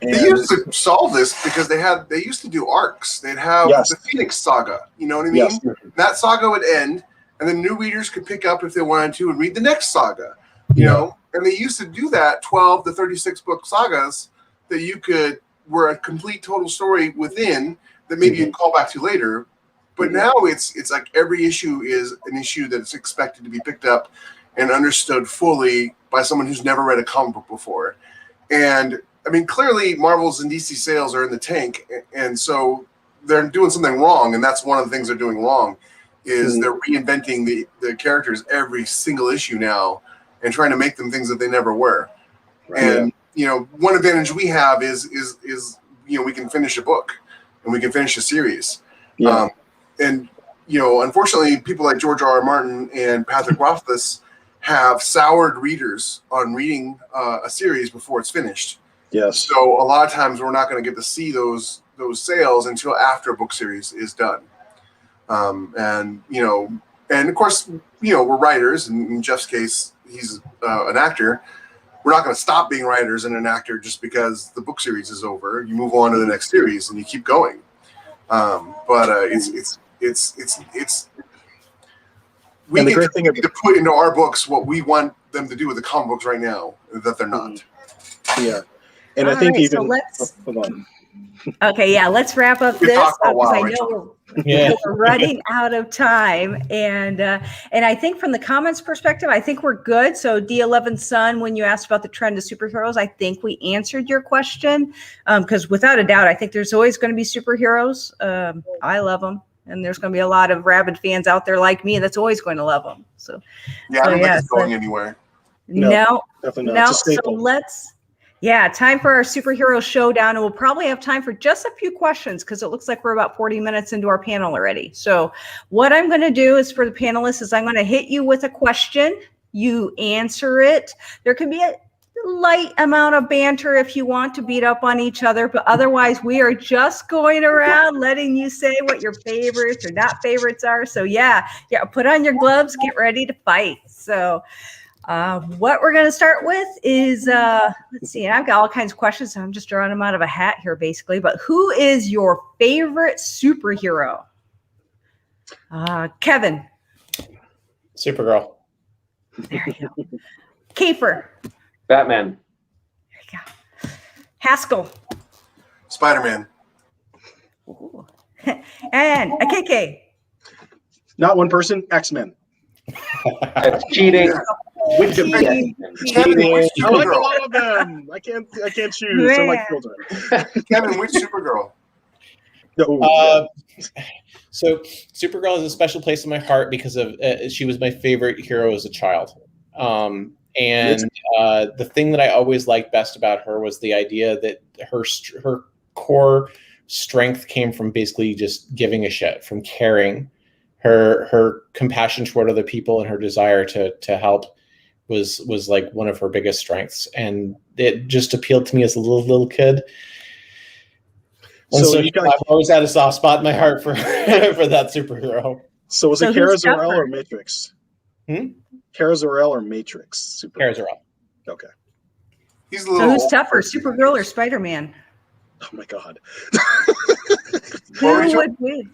And they used to solve this because they used to do arcs. They'd have the Phoenix Saga, you know what I mean? Yes. That saga would end, and then new readers could pick up if they wanted to and read the next saga, you know? And they used to do that 12 to 36 book sagas that were a complete total story within that maybe you'd call back to later. But now it's like every issue is an issue that's expected to be picked up and understood fully by someone who's never read a comic book before. And clearly Marvel's and DC sales are in the tank, and so they're doing something wrong, and that's one of the things they're doing wrong, is they're reinventing the characters every single issue now and trying to make them things that they never were. Right. And one advantage we have is we can finish a book and we can finish a series. Yeah. Unfortunately, people like George R.R. Martin and Patrick Rothfuss have soured readers on reading a series before it's finished. Yes. So a lot of times we're not going to get to see those sales until after a book series is done. And of course, we're writers, and in Jeff's case, he's an actor. We're not going to stop being writers and an actor just because the book series is over. You move on to the next series and you keep going. We need to put into our books what we want them to do with the comic books right now that they're not. Yeah. And I think hold on. Okay, yeah, let's wrap up this because I know we're running out of time, and I think from the comments perspective, I think we're good. So D11 Sun, when you asked about the trend of superheroes, I think we answered your question, because without a doubt, I think there's always going to be superheroes. I love them, and there's going to be a lot of rabid fans out there like me that's always going to love them. So I don't think it's going anywhere. No, definitely not. So let's. Yeah, time for our superhero showdown, and we'll probably have time for just a few questions because it looks like we're about 40 minutes into our panel already. So what I'm going to do is for the panelists is I'm going to hit you with a question. You answer it. There can be a light amount of banter if you want to beat up on each other, but otherwise we are just going around letting you say what your favorites or not favorites are. So yeah, put on your gloves, get ready to fight. So What we're going to start with is, let's see, and I've got all kinds of questions, so I'm just drawing them out of a hat here, basically. But who is your favorite superhero? Kevin. Supergirl. There you go. Kiefer. Batman. There you go. Haskell. Spider-Man. Ooh. And KK. Not one person. X-Men. That's cheating. Which of Cheating. Kevin, which I like a Supergirl? lot of them. I can't choose. I like Man. children. Kevin, which Supergirl? So Supergirl has a special place in my heart because of she was my favorite hero as a child. And the thing that I always liked best about her was the idea that her core strength came from basically just giving a shit, from caring. Her compassion toward other people and her desire to help was like one of her biggest strengths, and it just appealed to me as a little kid. And so I've always had a soft spot in my heart for for that superhero. So was it Kara Zor-El or Matrix? Kara Zor-El or Matrix? Kara Zor-El. Okay. He's a little. So who's tougher, Supergirl or Spider-Man? Oh my God. Who would win?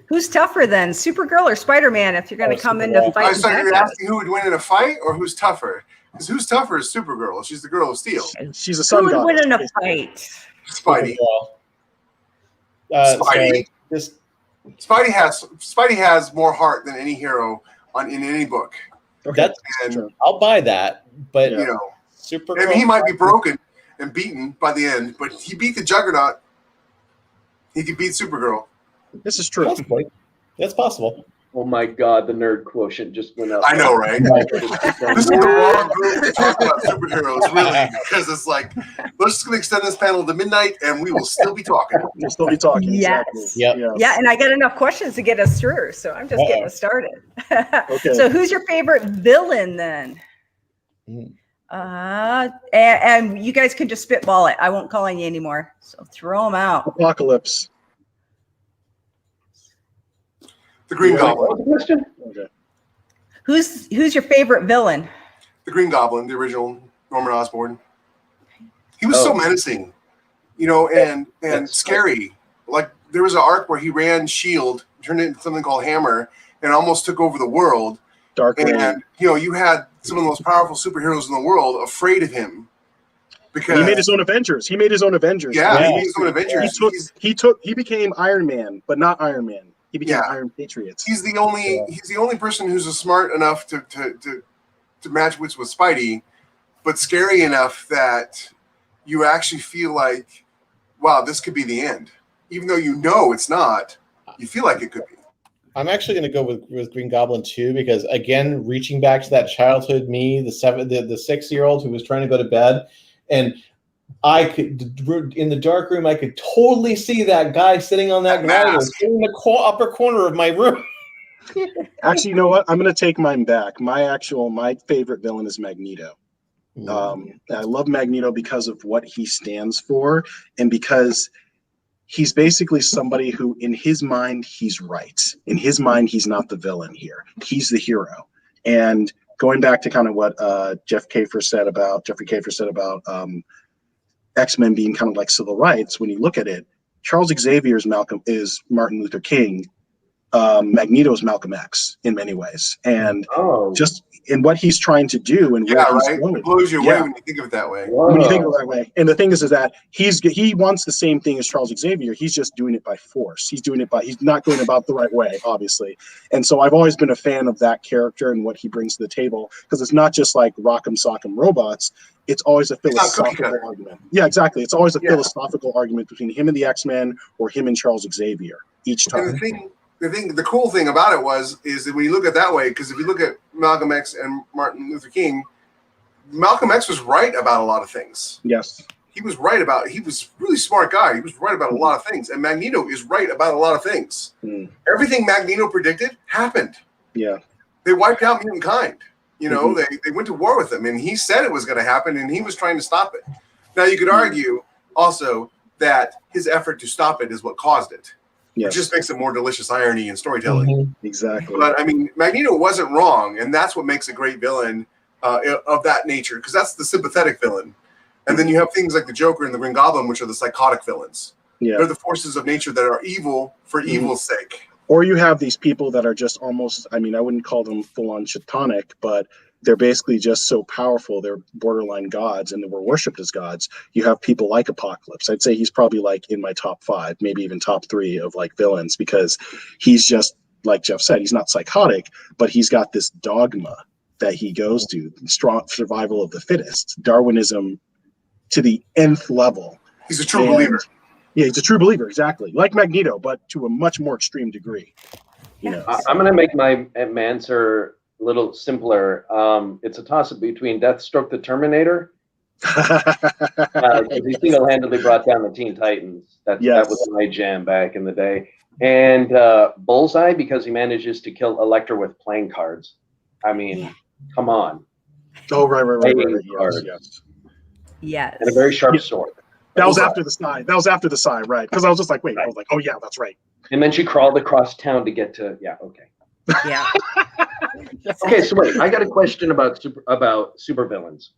Who's tougher then, Supergirl or Spider-Man? If you're going to come into fight, I was talking, you're asking who would win in a fight or who's tougher? Because who's tougher is Supergirl. She's the girl of steel. She's a sun who would goddess, win in a basically. fight? Spidey. Spidey. Spidey has more heart than any hero in any book. Okay. I'll buy that, but you know, Supergirl. I mean, he might be broken and beaten by the end, but he beat the Juggernaut. He could beat Supergirl. This is true. Possibly. That's possible. Oh my God, the nerd quotient just went up. I know, right? This is the wrong group to talk about superheroes, really, because it's like, we're just going to extend this panel to midnight, and we will still be talking. We'll still be talking. Yes. Exactly. Yep. Yeah, and I got enough questions to get us through, so I'm just getting us started. Okay. So who's your favorite villain then? And you guys can just spitball it. I won't call on you anymore. So throw them out. Apocalypse. The Green What Goblin. was the question? Okay. Who's your favorite villain? The Green Goblin, the original Norman Osborn. He was so menacing, you know, and scary. Like, there was an arc where he ran S.H.I.E.L.D., turned it into something called Hammer, and almost took over the world. Dark Reign. And, you know, you had some of the most powerful superheroes in the world afraid of him. Because He made his own Avengers. He made his own Avengers. Yeah, he made his own Avengers. He became Iron Man, but not Iron Man. He became Iron Patriots. He's the only person who's smart enough to match wits with Spidey, but scary enough that you actually feel like, wow, this could be the end. Even though you know it's not, you feel like it could be. I'm actually going to go with Green Goblin too, because again, reaching back to that childhood me, the 6-year-old who was trying to go to bed, and I could, in the dark room, I could totally see that guy sitting on that ground in the upper corner of my room. Actually, you know what? I'm going to take mine back. My favorite villain is Magneto. I love Magneto because of what he stands for, and because he's basically somebody who, in his mind, he's right. In his mind, he's not the villain here. He's the hero. And going back to kind of what Jeffrey Kiefer said about X-Men being kind of like civil rights, when you look at it, Charles Xavier is Martin Luther King. Magneto is Malcolm X in many ways, and just in what he's trying to do and where he's going. It blows you away when you think of it that way. When you think of it that way, and the thing is that he wants the same thing as Charles Xavier. He's just doing it by force. He's not going about the right way, obviously. And so I've always been a fan of that character and what he brings to the table, because it's not just like rock'em sock'em robots. It's always a philosophical argument. Yeah, exactly. It's always a philosophical argument between him and the X-Men or him and Charles Xavier each time. And the cool thing about it is that when you look at it that way, because if you look at Malcolm X and Martin Luther King, Malcolm X was right about a lot of things. Yes. He was a really smart guy. He was right about a lot of things. And Magneto is right about a lot of things. Everything Magneto predicted happened. Yeah. They wiped out mutant kind. You know, they went to war with him, and he said it was going to happen, and he was trying to stop it. Now, you could argue also that his effort to stop it is what caused it. Yes. It just makes it more delicious irony and storytelling. Exactly. But I mean, Magneto wasn't wrong, and that's what makes a great villain of that nature, because that's the sympathetic villain. And then you have things like the Joker and the Green Goblin, which are the psychotic villains. Yeah. They're the forces of nature that are evil for evil's sake. Or you have these people that are just almost, I mean, I wouldn't call them full-on Shatanic, but they're basically just so powerful. They're borderline gods, and they were worshipped as gods. You have people like Apocalypse. I'd say he's probably like in my top 5, maybe even top 3 of like villains, because he's just, like Jeff said, he's not psychotic, but he's got this dogma that he goes to, strong survival of the fittest, Darwinism to the nth level. He's a true believer. Yeah, he's a true believer, exactly. Like Magneto, but to a much more extreme degree. You know. I'm going to make my answer a little simpler. It's a toss-up between Deathstroke the Terminator, because he single-handedly brought down the Teen Titans. That was my jam back in the day. And Bullseye, because he manages to kill Elektra with playing cards. I mean, come on. Oh, right. Yes. And a very sharp sword. That was after the sigh. Right? Because I was just like, wait. I was like, oh yeah, that's right. And then she crawled across town to get to. Yeah. Okay. Yeah. Okay. So wait, I got a question about supervillains.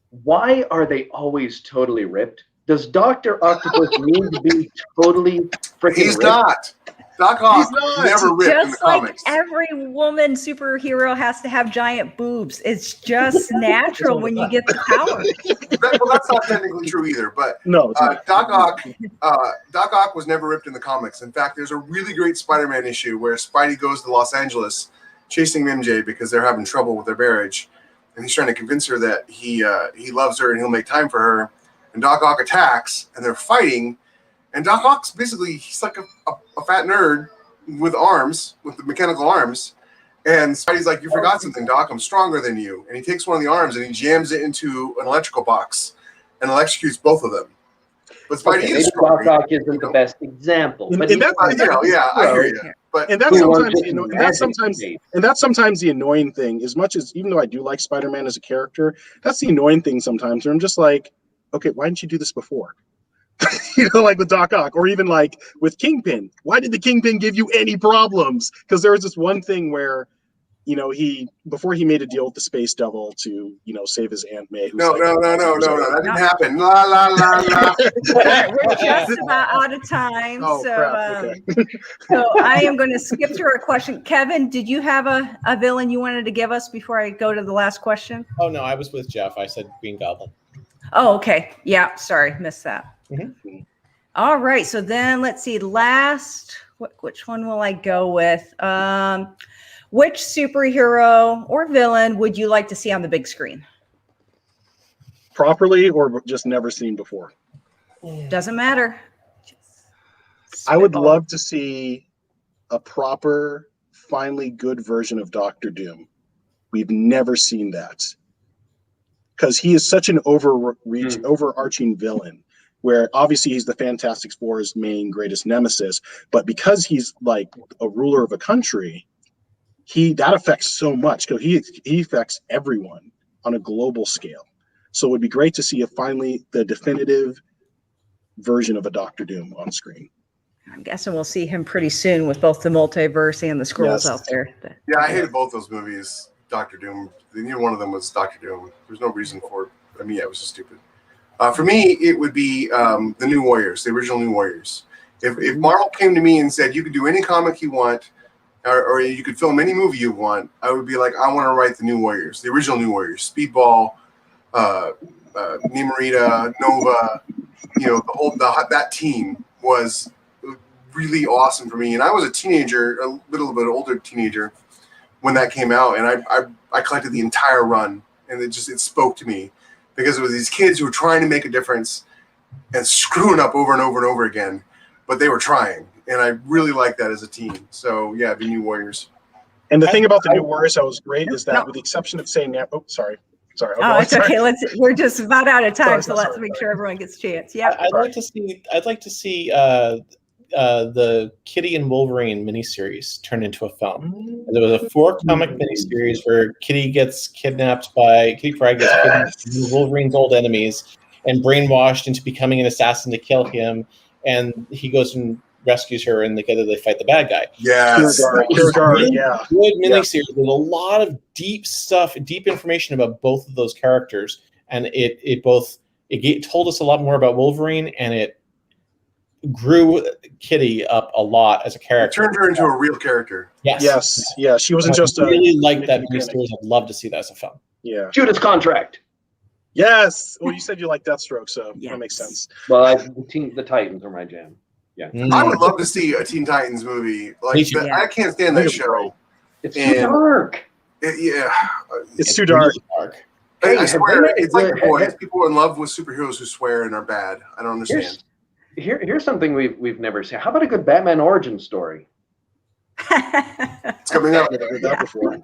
Why are they always totally ripped? Does Dr. Octopus need to be totally freaking ripped? He's not. Doc Ock never ripped in the just like comics. every woman superhero has to have giant boobs. It's just natural when you get the power. Well, that's not technically true either. But no, Doc Ock was never ripped in the comics. In fact, there's a really great Spider-Man issue where Spidey goes to Los Angeles chasing MJ because they're having trouble with their marriage, and he's trying to convince her that he loves her and he'll make time for her. And Doc Ock attacks, and they're fighting. And Doc Ock's basically, he's like a fat nerd with arms, with the mechanical arms. And Spidey's like, you forgot something, Doc. I'm stronger than you. And he takes one of the arms and he jams it into an electrical box and electrocutes both of them. But Spidey is stronger. Doc Ock isn't the best example. But I hear you. But that's sometimes the annoying thing. As much as, even though I do like Spider-Man as a character, that's the annoying thing sometimes. Where I'm just like, okay, why didn't you do this before? Like with Doc Ock, or even like with Kingpin. Why did the Kingpin give you any problems? Because there was this one thing where, before he made a deal with the Space Devil to, save his Aunt May. No, that didn't happen. La la la la. We're just about out of time, so I am going to skip through our question. Kevin, did you have a villain you wanted to give us before I go to the last question? Oh no, I was with Jeff. I said Green Goblin. Oh, okay. Yeah, sorry, missed that. Mm-hmm. All right, so then let's see. Which one will I go with? Which superhero or villain would you like to see on the big screen? Properly or just never seen before? Doesn't matter. I would love to see a proper, finally good version of Doctor Doom. We've never seen that. Because he is such an overarching villain, where obviously he's the Fantastic Four's main greatest nemesis, but because he's like a ruler of a country, that affects so much, because he affects everyone on a global scale. So it would be great to see finally the definitive version of a Doctor Doom on screen. I'm guessing we'll see him pretty soon with both the multiverse and the Skrulls out there. Yeah, I hated both those movies. Doctor Doom. Neither one of them was Doctor Doom. There's no reason for it. I mean, yeah, it was just stupid. For me, it would be the New Warriors, the original New Warriors. If Marvel came to me and said you could do any comic you want, or you could film any movie you want, I would be like, I want to write the New Warriors, the original New Warriors, Speedball, Nemorita, Nova. That team was really awesome for me. And I was a teenager, a little bit older teenager, when that came out, and I collected the entire run, and it spoke to me, because it was these kids who were trying to make a difference and screwing up over and over and over again, but they were trying, and I really liked that as a team. So yeah, the New Warriors. And the thing about the New Warriors that was great is that, with the exception of saying that, sorry. It's okay. We're just about out of time, so let's make sure everyone gets a chance. Yeah, I'd like to see the Kitty and Wolverine miniseries turned into a film. There was a 4-comic miniseries where Kitty Pryde gets kidnapped by Wolverine's old enemies and brainwashed into becoming an assassin to kill him. And he goes and rescues her, and together they fight the bad guy. Yes. Kirigari, yeah. Good miniseries with a lot of deep stuff, deep information about both of those characters, and it told us a lot more about Wolverine, and it grew Kitty up a lot as a It character. turned her into a real character. Yes. Yeah. She wasn't I just really like that mechanic. miniseries. I'd love to see that as a film. Yeah. Judas Contract. Yes. Well, you said you like Deathstroke, so Yes. that makes sense. Well, the Titans are my jam. Yeah. I would love to see a Teen Titans movie. Like too. I can't stand that show. It's too And- dark. Yeah. It's too dark. really dark. I Hey, swear, hey, it's like The hey, Boys. People are in love with superheroes who swear and are bad. I don't understand. Here's something we've never seen. How about a good Batman origin story? It's coming up. I've never heard that before.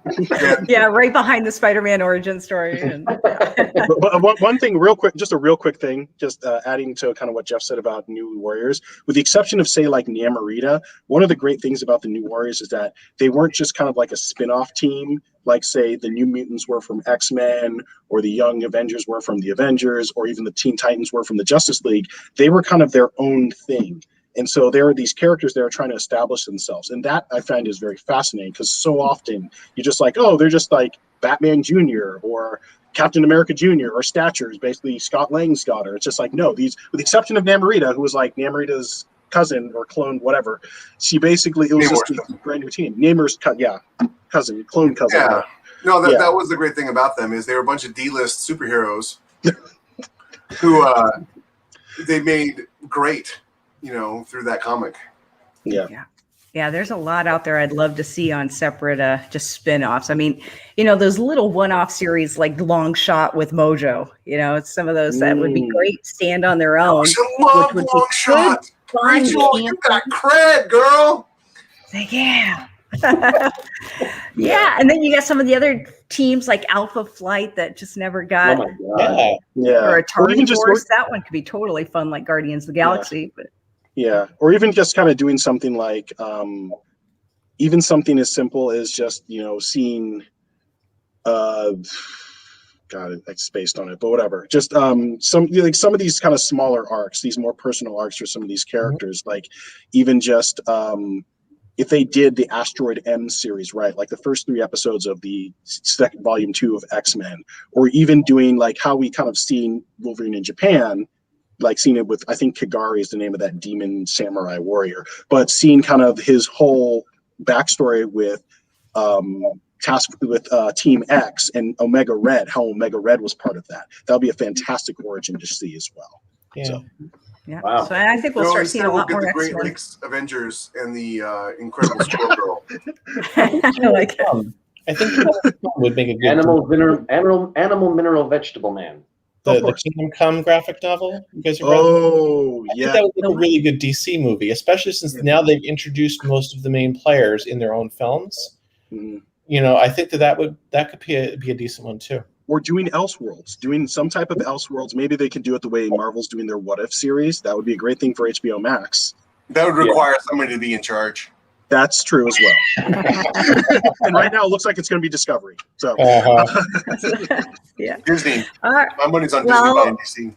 Yeah, right behind the Spider-Man origin story. And, But one thing, real quick, just a real quick thing, just adding to kind of what Jeff said about New Warriors, with the exception of, say, like Namorita, one of the great things about the New Warriors is that they weren't just kind of like a spin-off team, like, say, the New Mutants were from X-Men, or the Young Avengers were from the Avengers, or even the Teen Titans were from the Justice League. They were kind of their own thing. And so there are these characters that are trying to establish themselves. And that I find is very fascinating, because so often you're just like, oh, they're just like Batman Jr. or Captain America Jr. or Statures, basically Scott Lang's daughter. It's just like, no, these, with the exception of Namorita, who was like Namorita's cousin or clone, whatever. She basically, it was just a brand new team. Namor's cousin, clone cousin. Yeah. No, that was the great thing about them, is they were a bunch of D-list superheroes who they made great, through that comic. yeah, there's a lot out there I'd love to see on separate just spin-offs. I mean, those little one-off series like Long Shot with Mojo, it's some of those that would be great, stand on their own. I love which would be Long Shot. fun, Rachel, you got cred, girl. Like, yeah. Yeah, and then you got some of the other teams like Alpha Flight that just never got, Oh my god. Yeah. or Or even Atari just Force. That one could be totally fun, like Guardians of the Galaxy. But Yeah, or even just kind of doing something like, even something as simple as just seeing, God, I spaced on it, but whatever. Just some of these kind of smaller arcs, these more personal arcs for some of these characters, like even just if they did the Asteroid M series, right, like the first 3 episodes of the second volume 2 of X-Men, or even doing like how we kind of seen Wolverine in Japan. Like seeing it with, I think Kagari is the name of that demon samurai warrior, but seeing kind of his whole backstory with Team X and Omega Red, how Omega Red was part of that. That'll be a fantastic origin to see as well. Yeah. So, yeah, Wow. so I think we'll start seeing a lot we'll more get the Great X-Men. Lakes Avengers and the Incredible Squirrel Girl. I like it. I think that would make a good Animal, mineral, vegetable man. the Kingdom Come graphic novel. You guys have read? oh I yeah, think that would make a really good DC movie, especially since now they've introduced most of the main players in their own films. Mhm. I think that could be a decent one too. Or doing Elseworlds, doing some type of Elseworlds. Maybe they could do it the way Marvel's doing their What If series. That would be a great thing for HBO Max. That would require somebody to be in charge. That's true as well. And right now it looks like it's going to be Discovery. So Yeah. Disney. All right. My money's on Well- Disney, not NBC.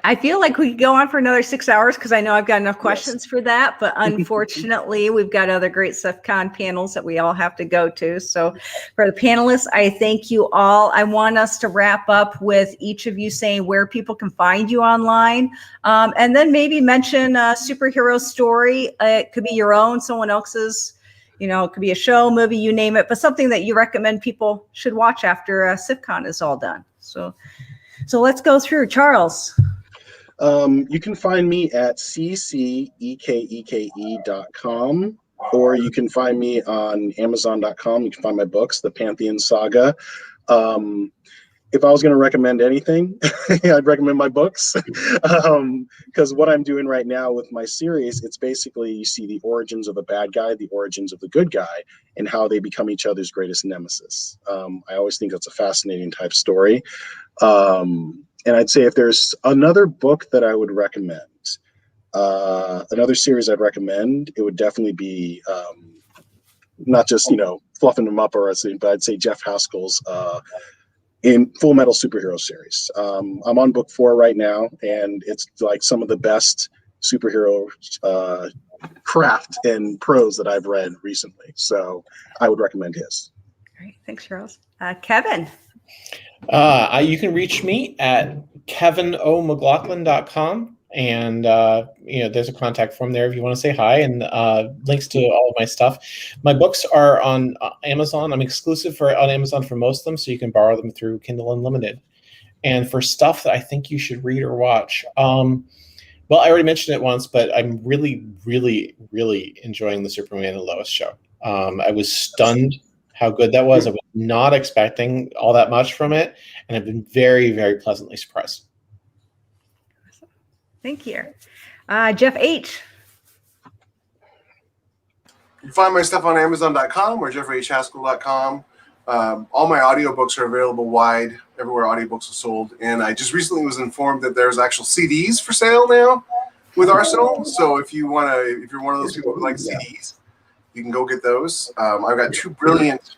I feel like we could go on for another 6 hours because I know I've got enough questions for that. But unfortunately, we've got other great SFFCon panels that we all have to go to. So for the panelists, I thank you all. I want us to wrap up with each of you saying where people can find you online. And then maybe mention a superhero story. It could be your own, someone else's. It could be a show, movie, you name it, but something that you recommend people should watch after SFFCon is all done. So let's go through. Charles. you can find me at ccekeke.com, or you can find me on amazon.com. You can find my books, The Pantheon Saga. If I was going to recommend anything, I'd recommend my books, because what I'm doing right now with my series, it's basically you see the origins of a bad guy, the origins of the good guy, and how they become each other's greatest nemesis. I always think that's a fascinating type story. And I'd say if there's another book that I would recommend, another series I'd recommend, it would definitely be not just, fluffing them up or anything, but I'd say Jeff Haskell's in Full Metal Superhero series. I'm on book 4 right now, and it's like some of the best superhero craft and prose that I've read recently. So I would recommend his. All right, thanks, Charles. Kevin. You can reach me at kevinomclaughlin.com. And there's a contact form there if you want to say hi, and links to all of my stuff. My books are on Amazon. I'm exclusive on Amazon for most of them, so you can borrow them through Kindle Unlimited. And for stuff that I think you should read or watch, well, I already mentioned it once, but I'm really, really, really enjoying the Superman and Lois show. I was stunned how good that was. I was not expecting all that much from it, and I've been very, very pleasantly surprised. Thank you. Jeff H. You can find my stuff on Amazon.com or JeffreyHaskell.com. All my audiobooks are available wide everywhere audiobooks are sold. And I just recently was informed that there's actual CDs for sale now with Arsenal. So if you're one of those people who like CDs, you can go get those. I've got two brilliant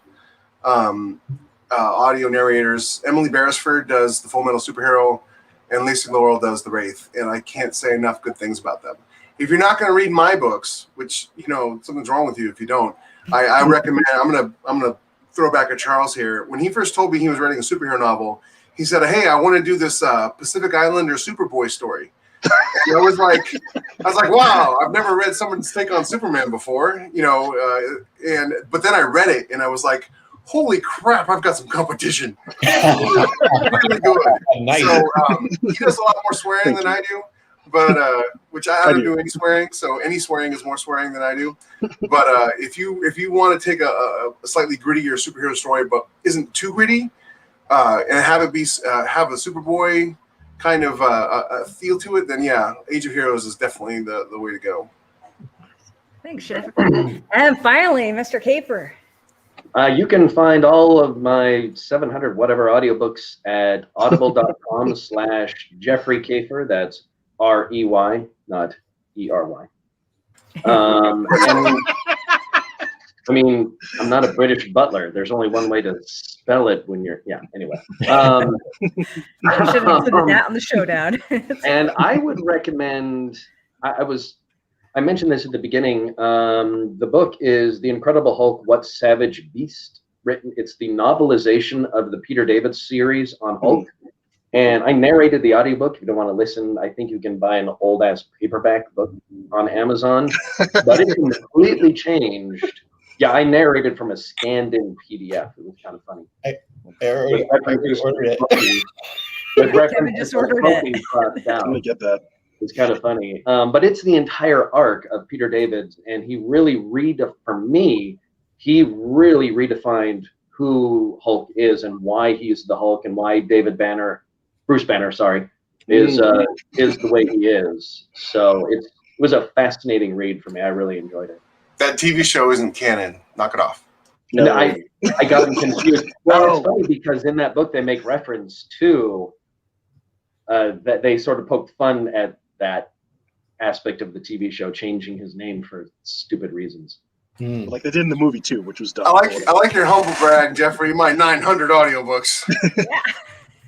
audio narrators. Emily Beresford does The Full Metal Superhero, and Lacey Laurel does The Wraith, and I can't say enough good things about them. If you're not going to read my books, which something's wrong with you if you don't, I recommend. I'm gonna throw back at Charles here. When he first told me he was writing a superhero novel, he said, "Hey, I want to do this Pacific Islander Superboy story." And I was like, "Wow, I've never read someone's take on Superman before," but then I read it and I was like, holy crap, I've got some competition. Really good. Nice. So he does a lot more swearing than I do, but which I don't do any swearing. So any swearing is more swearing than I do. But if you want to take a slightly grittier superhero story, but isn't too gritty, and have it be have a Superboy kind of a feel to it, then yeah, Age of Heroes is definitely the way to go. Thanks, Jeff. And finally, Mr. Caper. You can find all of my 700 whatever audiobooks at audible.com/Jeffrey Kafer. That's REY, not ERY. And I mean, I'm not a British butler. There's only one way to spell it when you're, anyway. I should have included that on the showdown. And I would recommend, I mentioned this at the beginning. The book is The Incredible Hulk, What Savage Beast? It's the novelization of the Peter David series on Hulk. And I narrated the audiobook. If you don't want to listen, I think you can buy an old-ass paperback book on Amazon. But it's completely changed. Yeah, I narrated from a scanned-in PDF. It was kind of funny. I ordered it. Kevin just ordered it. I'm going to get that. It's kind of funny. But it's the entire arc of Peter David's, and he really redefined who Hulk is and why he's the Hulk and why Bruce Banner, is the way he is. So it was a fascinating read for me. I really enjoyed it. That TV show isn't canon. Knock it off. No. I got them confused. Well, it's funny because in that book they make reference to that they sort of poked fun at that aspect of the TV show, changing his name for stupid reasons. Like they did in the movie too, which was dumb. I like your humble brag, Jeffrey. My 900 audiobooks.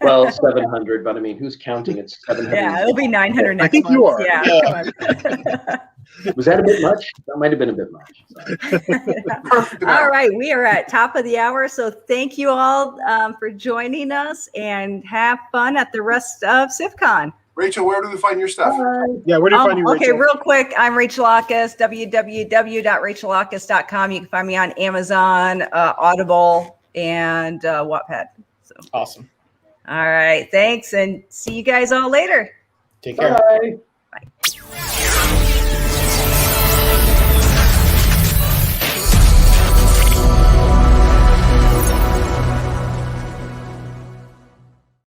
Well, 700, but I mean, who's counting? It's 700. Yeah, it'll be 900 next I think month. you are. Yeah. Was that a bit much? That might have been a bit much. All right, we are at top of the hour, so thank you all for joining us, and have fun at the rest of SFFCon. Rachel, where do we find your stuff? Yeah, where do you find you, Rachel? Okay, real quick, I'm Rachel Ackas, www.rachelackas.com. You can find me on Amazon, Audible, and Wattpad. So Awesome. All right, thanks, and see you guys all later. Take care. Bye. Bye.